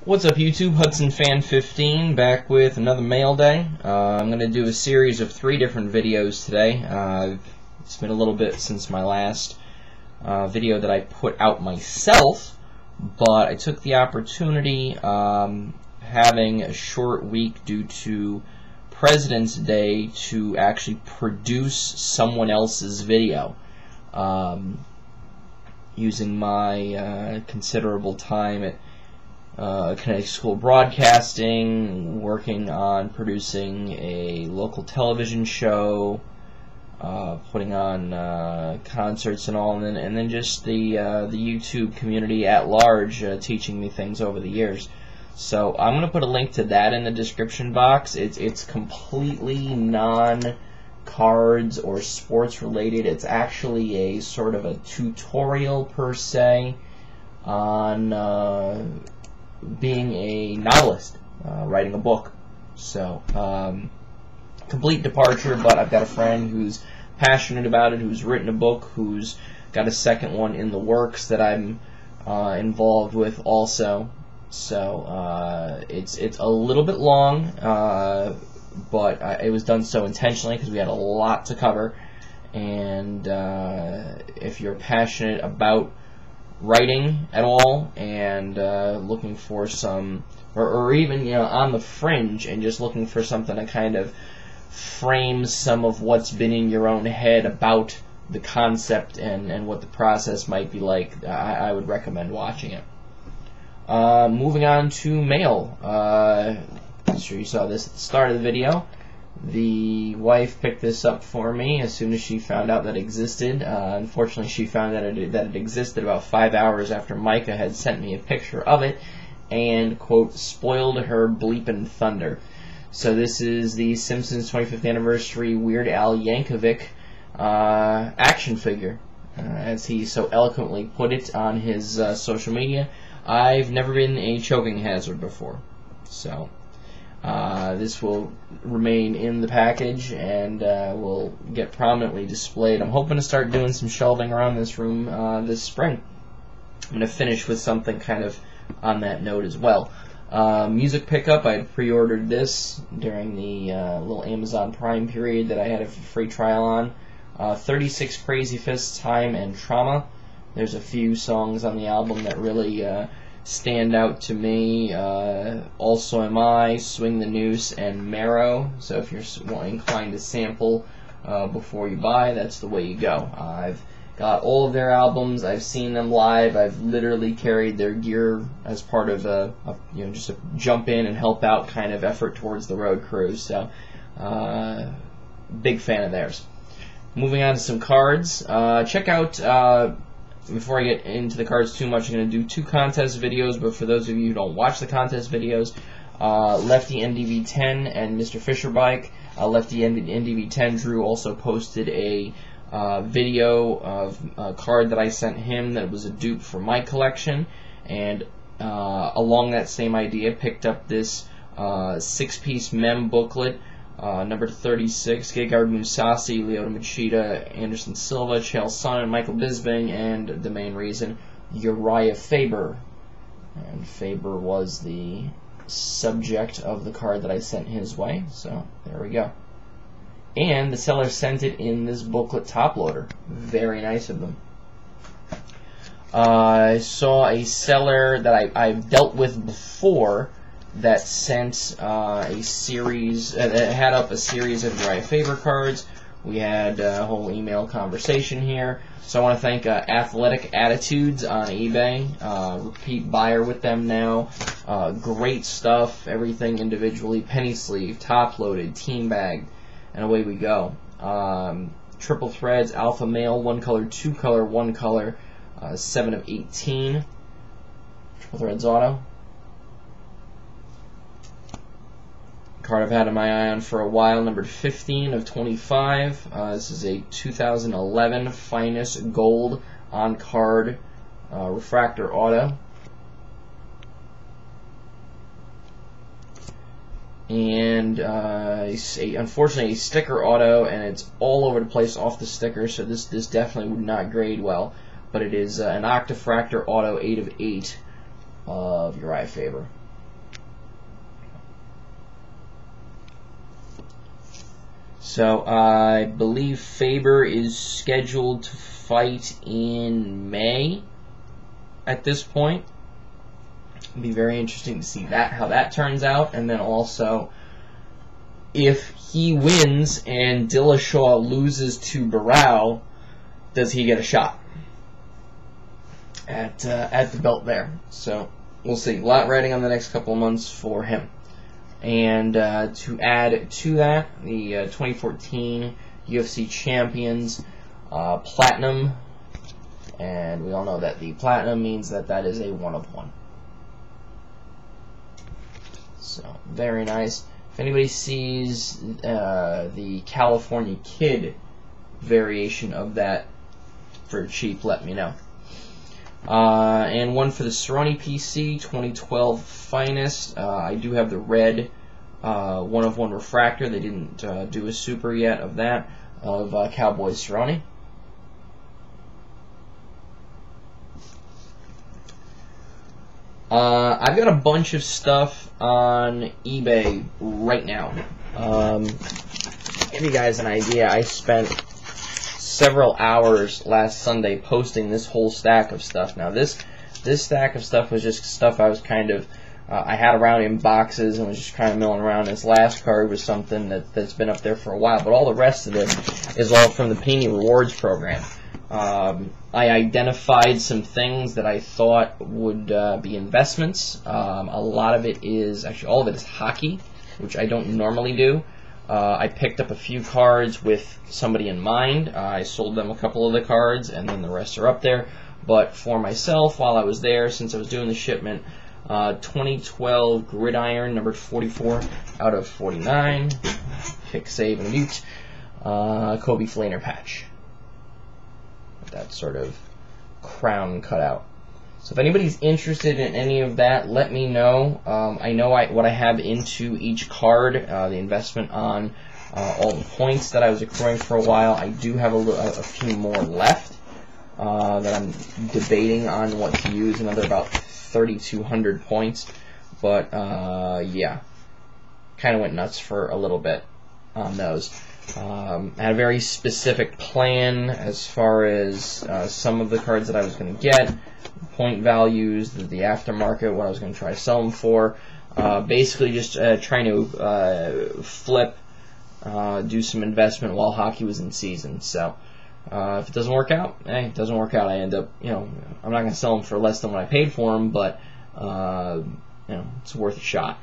What's up YouTube, Herdfan87 back with another mail day. I'm going to do a series of 3 different videos today. It's been a little bit since my last video that I put out myself, but I took the opportunity, having a short week due to President's Day, to actually produce someone else's video. Using my considerable time at Connecticut School of Broadcasting, working on producing a local television show, putting on concerts and all, and then just the YouTube community at large teaching me things over the years. So I'm going to put a link to that in the description box. It's completely non-cards or sports related. It's actually a sort of a tutorial per se on being a novelist, writing a book. So, complete departure, but I've got a friend who's passionate about it, who's written a book, who's got a second one in the works that I'm involved with also. So, it's a little bit long, but it was done so intentionally because we had a lot to cover. And if you're passionate about writing at all and looking for some, or even on the fringe and just looking for something to kind of frame some of what's been in your own head about the concept and what the process might be like, I would recommend watching it. Moving on to mail. I'm sure you saw this at the start of the video. The wife picked this up for me as soon as she found out that it existed. Unfortunately, she found that it existed about 5 hours after Micah had sent me a picture of it and, quote, spoiled her bleepin' thunder. So this is the Simpsons 25th anniversary Weird Al Yankovic action figure. As he so eloquently put it on his social media, I've never been a choking hazard before. So this will remain in the package and will get prominently displayed. I'm hoping to start doing some shelving around this room this spring. I'm going to finish with something kind of on that note as well. Music pickup, I had pre-ordered this during the little Amazon Prime period that I had a free trial on. 36 Crazy Fists, Time and Trauma. There's a few songs on the album that really stand out to me. Also Am I, Swing the Noose, and Marrow. So if you're inclined to sample before you buy, that's the way you go. I've got all of their albums. I've seen them live. I've literally carried their gear as part of just a jump in and help out kind of effort towards the road crew. So big fan of theirs. Moving on to some cards. Check out. Before I get into the cards too much, I'm going to do 2 contest videos, but for those of you who don't watch the contest videos, Lefty NDV10 and Mr. Fisher Bike. Lefty NDV10, Drew, also posted a video of a card that I sent him that was a dupe for my collection, and along that same idea, picked up this 6-piece mem booklet, number 36, Gegard Mousasi, Leota Machida, Anderson Silva, Chael Sonnen, Michael Bisping, and the main reason, Uriah Faber. And Faber was the subject of the card that I sent his way, so there we go. And the seller sent it in this booklet top loader. Very nice of them. I saw a seller that I've dealt with before that sent a series, had up a series of Uriah Faber cards. We had a whole email conversation here. So I want to thank Athletic Attitudes on eBay. Repeat buyer with them now. Great stuff. Everything individually. Penny sleeve, top loaded, team bagged, and away we go. Triple threads, alpha male, 1 color, 2 color, 1 color, 7 of 18. Triple threads auto. Card I've had in my eye on for a while, numbered 15 of 25. This is a 2011 Finest Gold on card refractor auto. And unfortunately a sticker auto, and it's all over the place off the sticker, so this definitely would not grade well. But it is an Octafractor auto 8 of 8 of Uriah Faber. So I believe Faber is scheduled to fight in May at this point. It'll be very interesting to see how that turns out, and then also if he wins and Dillashaw loses to Barao, does he get a shot at the belt there? So we'll see. A lot riding on the next couple of months for him. And to add to that, the 2014 UFC champions, Platinum, and we all know that the Platinum means that is a 1 of 1. So very nice. If anybody sees the California Kid variation of that for cheap, let me know. And one for the Cerrone PC 2012 Finest. I do have the red 1 of 1 refractor. They didn't do a super yet of that, of Cowboy Cerrone. I've got a bunch of stuff on eBay right now. To give you guys an idea, I spent several hours last Sunday posting this whole stack of stuff. Now this stack of stuff was just stuff I was kind of I had around in boxes and was just kind of milling around. This last card was something that's been up there for a while, but all the rest of it is all from the Panini Rewards program. I identified some things that I thought would be investments. A lot of it is, actually all of it is hockey, which I don't normally do. I picked up a few cards with somebody in mind. I sold them a couple of the cards, and then the rest are up there. But for myself, while I was there, since I was doing the shipment, 2012 Gridiron, numbered 44 out of 49. Pick, save, and mute. Kobe Flaner patch. That sort of crown cutout. So if anybody's interested in any of that, let me know. I know what I have into each card, the investment on all the points that I was accruing for a while. I do have a few more left that I'm debating on what to use, another about 3,200 points. But yeah, kind of went nuts for a little bit on those. I had a very specific plan as far as some of the cards that I was going to get, point values, the aftermarket, what I was going to try to sell them for. Basically just trying to flip, do some investment while hockey was in season. So if it doesn't work out, it doesn't work out. I end up, I'm not going to sell them for less than what I paid for them, but it's worth a shot.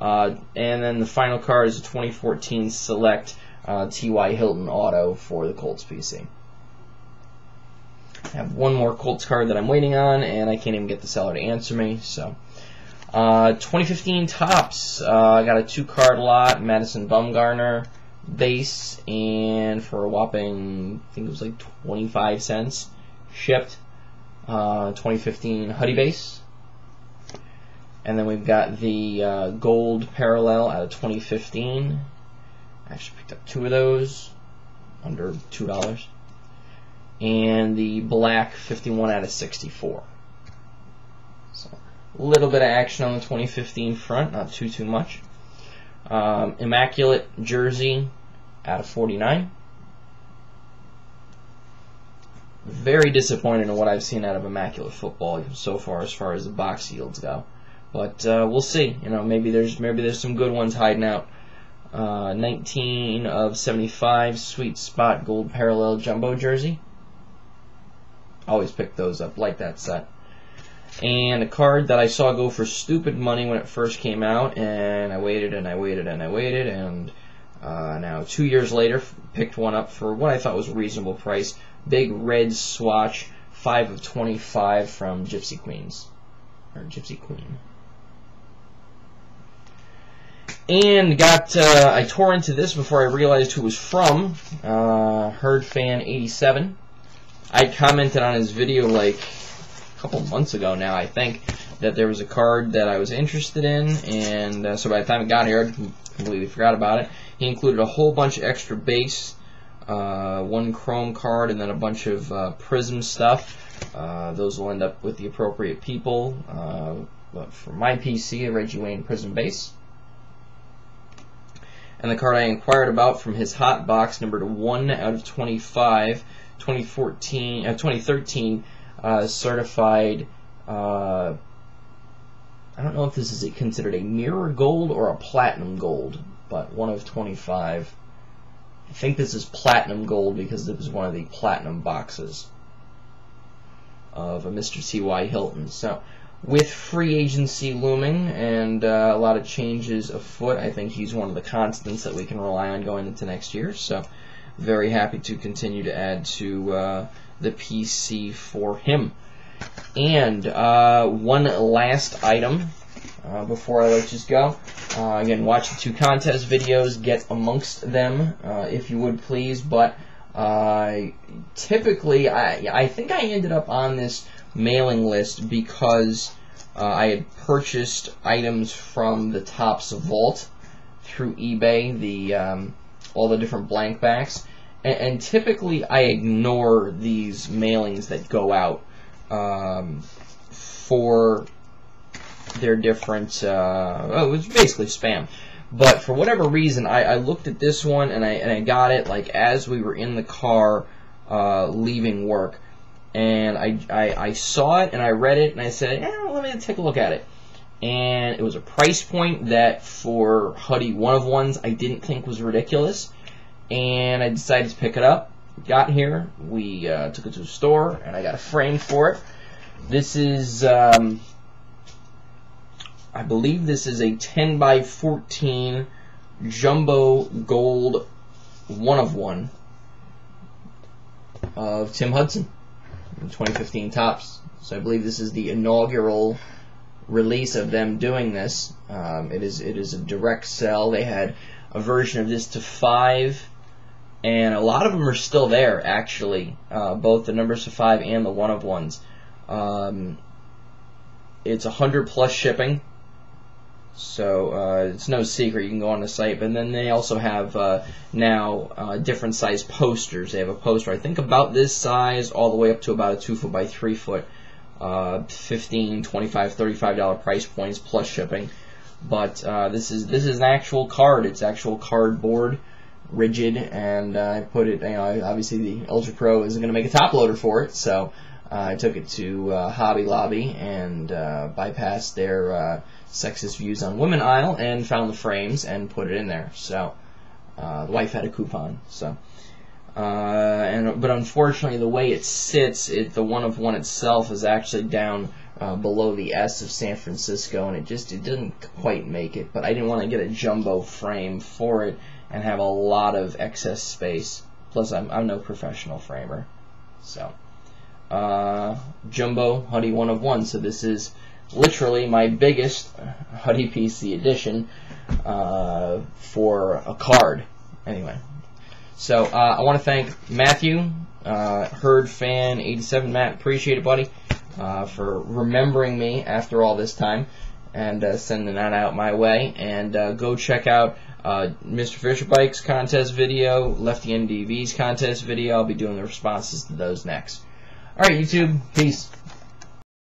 And then the final card is a 2014 Select T.Y. Hilton Auto for the Colts PC. I have one more Colts card that I'm waiting on, and I can't even get the seller to answer me. So, 2015 Topps. I got a 2-card lot, Madison Bumgarner base, and for a whopping, I think it was like 25 cents shipped. 2015 Huddy base. And then we've got the gold parallel out of 2015. I actually picked up 2 of those, under $2. And the black 51 out of 64. So a little bit of action on the 2015 front, not too much. Immaculate jersey out of 49. Very disappointed in what I've seen out of Immaculate football so far as the box yields go. But we'll see. Maybe there's some good ones hiding out. 19 of 75 Sweet Spot gold parallel jumbo jersey. Always pick those up, like that set. And a card that I saw go for stupid money when it first came out, and I waited and I waited and I waited, and now 2 years later picked one up for what I thought was a reasonable price. Big red swatch, 5 of 25 from Gypsy Queen. And I tore into this before I realized who it was from. Herdfan87. I commented on his video like a couple months ago now, I think, that there was a card that I was interested in, and so by the time it got here, I completely forgot about it. He included a whole bunch of extra base, 1 chrome card, and then a bunch of prism stuff. Those will end up with the appropriate people. But for my PC, a Reggie Wayne prism base. And the card I inquired about from his hot box, numbered 1 out of 25, 2013 certified. I don't know if this is considered a mirror gold or a platinum gold, but 1 of 25. I think this is platinum gold because it was one of the platinum boxes of a Mr. T.Y. Hilton. So, with free agency looming and a lot of changes afoot, I think he's one of the constants that we can rely on going into next year. So, very happy to continue to add to the PC for him. And one last item before I let you go. Again, watch the 2 contest videos, get amongst them if you would please. But typically, I think I ended up on this mailing list because I had purchased items from the Topps Vault through eBay, all the different blank backs, and typically I ignore these mailings that go out for their different, it was basically spam. But for whatever reason, I looked at this one and I got it like as we were in the car leaving work, and I saw it and I read it and I said, let me take a look at it. And it was a price point that for Huddy 1-of-1s I didn't think was ridiculous, and I decided to pick it up. Got here, we took it to a store, and I got a frame for it. This is, I believe this is a 10x14 jumbo gold 1-of-1 of Tim Hudson in 2015 Topps. So I believe this is the inaugural release of them doing this. It is a direct sell. They had a version of this to 5. And a lot of them are still there, actually, both the numbers to 5 and the 1-of-1s. It's 100+ shipping, so it's no secret. You can go on the site. But then they also have now different size posters. They have a poster, I think, about this size, all the way up to about a 2 foot by 3 foot, $15, $25, $35 price points plus shipping. But this is an actual card. It's actual cardboard, rigid, and I put it, obviously the Ultra Pro isn't going to make a top loader for it, so I took it to Hobby Lobby and bypassed their sexist views on women aisle and found the frames and put it in there. So the wife had a coupon. So but unfortunately, the way it sits, the 1-of-1 itself is actually down below the S of San Francisco, and it didn't quite make it. But I didn't want to get a jumbo frame for it and have a lot of excess space. Plus, I'm no professional framer. So, jumbo Huddy 1-of-1. So this is literally my biggest Huddy PC edition for a card. Anyway, so I want to thank Matthew, Herdfan87. Matt, appreciate it, buddy, for remembering me after all this time and sending that out my way. And go check out Mr. Fisher Bike's contest video, Lefty NDV's contest video. I'll be doing the responses to those next. Alright, YouTube, peace.